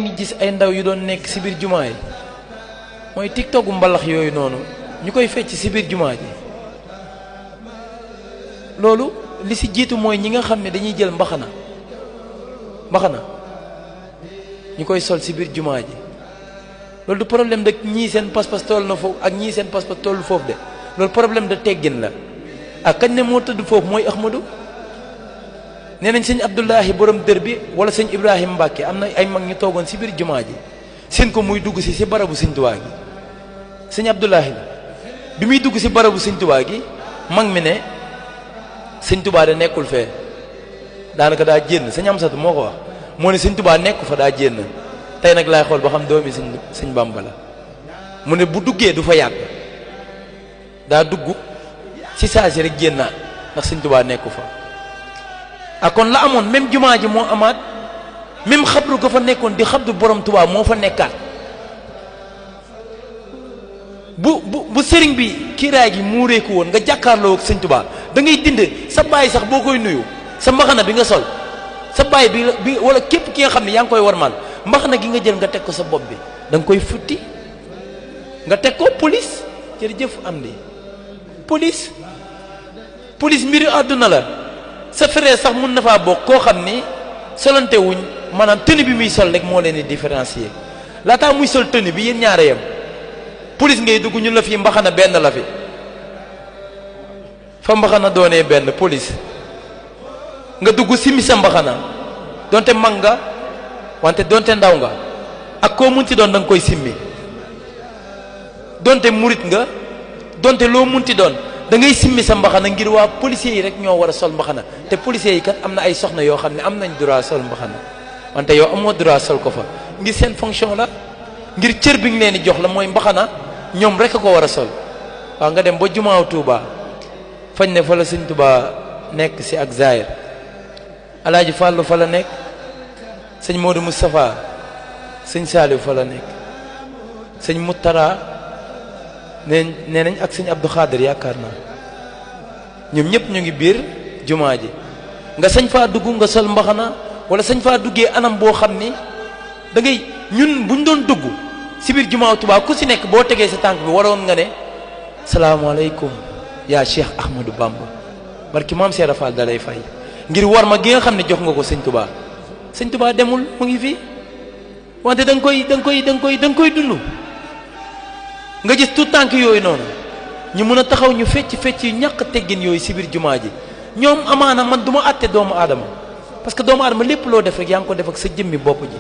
ngi gis ay ndaw yu doon nekk ci biir jumaa yi mooy tiktoku mbalax yooyu noonu ñu koy fecc ci biir jumaa ji loolu li ci jiitu mooy ñi nga xam ne dañuy jël mbaxana ñu koy sol ci biir jumaa ji loolu du problème de ñii seen pas-pas toll na foofu ak ñii seen pas-pas tollu foofu de loolu problème de teggin la ak kañ ne moo tëdd foofu mooy Ahmadu nee nañ sëñ Abdullahi borom dër bi wala sëñ Ibrahima Mbàkke am na ay mag ñu toogoon ci biir jumaa ji seen ko muy dugg ci barabu sëñ Tuubaa gi sëñ Abdullahi la bi muy dugg ci barabu sëñ Tuubaa gi mag mi ne sëñ Tuubaa da nekkul fee daanaka daa jénn sëñ Amsatu moo ko wax moo ne sëñ Tuubaa nekku fa daa jénn tey nag laay xool ba xam doomi sëñ Bàmba la mu ne bu duggee du fa yàgg daa dugg ci saa si rek jénnaat ndax sëñ Tuubaa nekku fa ak kon la amoon même jumaa ji moo amaat même xabru ga fa nekkoon di xabru borom Tuubaa moo fa nekkaat bu sëriñ bi kiiraay gi muureeku woon nga jàkkaarloo ak sëñ Tuubaa da ngay dind sa baay sax boo koy nuyu sa mbaxana bi nga sol sa baay bi wala képp ki nga xam ne yaa ngi koy warmal mbaxana gi nga jël nga teg ko sa bopp bi da nga koy futti nga teg ko police jërëjëf am di police mbiri àdduna la sa frère sax mun na faa bokk koo xam ni solante wuñ maanaam tenue bi muy sol rek moo leen di différencier laataa muy sol tenue bi yéen ñaare yam police ngay dugg ñu la fi mbaxana benn la fi fa mbaxana doonee benn police nga dugg simi sa mbaxana donte mag nga wante donte ndaw nga ak koo munti doon da nga koy simmi donte murit nga donte loo munti doon da ngay simmi sa mbaxana ngir waa policiers yi rek ñoo war a sol mbaxana te policiers yi kat am na ay soxna yoo xam ne am nañ droit sol mbaxana wante yow amoo droit sol ko fa ngir seen fonction la ngir cër bi nga leen di jox la mooy mbaxana ñoom rek a ko war a sol waaw nga dem ba jumaaw Tuuba fañ ne fa la sëñ Tuuba nekk si ak Zaire Alaaji Fàllu fa la nekk sëñ Modou Moustapha sëñ Saliou fa la nekk sëñ Muttara nee nañ ak sëñ Abdou Khadir yaakaar naa ñoom ñëpp ñu ngi biir jumaa ji nga sañ faa dugg nga sol mbaxana wala sañ faa duggee anam boo xam ni da ngay ñun buñ doon dugg si biir jumaa Tuubaa ku si nekk boo tegee sa tànk bi waroon nga ne salaamaaleykum yaa Cheikh Ahmadou Bamba barki maam Seera Fall da lay fay ngir war ma gi nga xam ne jox nga ko sëñ Tuubaa sëñ Tuubaa demul mu ngi fi wante da nga koy dund nga gis tout tànk yooyu noonu ñu mën a taxaw ñu fecc yu ñàkk teggin yooyu si biir jumaa ji ñoom amaana man du ma àtte doomu aadama parce que doomu aadama lépp loo def rek yaa ngi ko def ak sa jëmmi bopp ji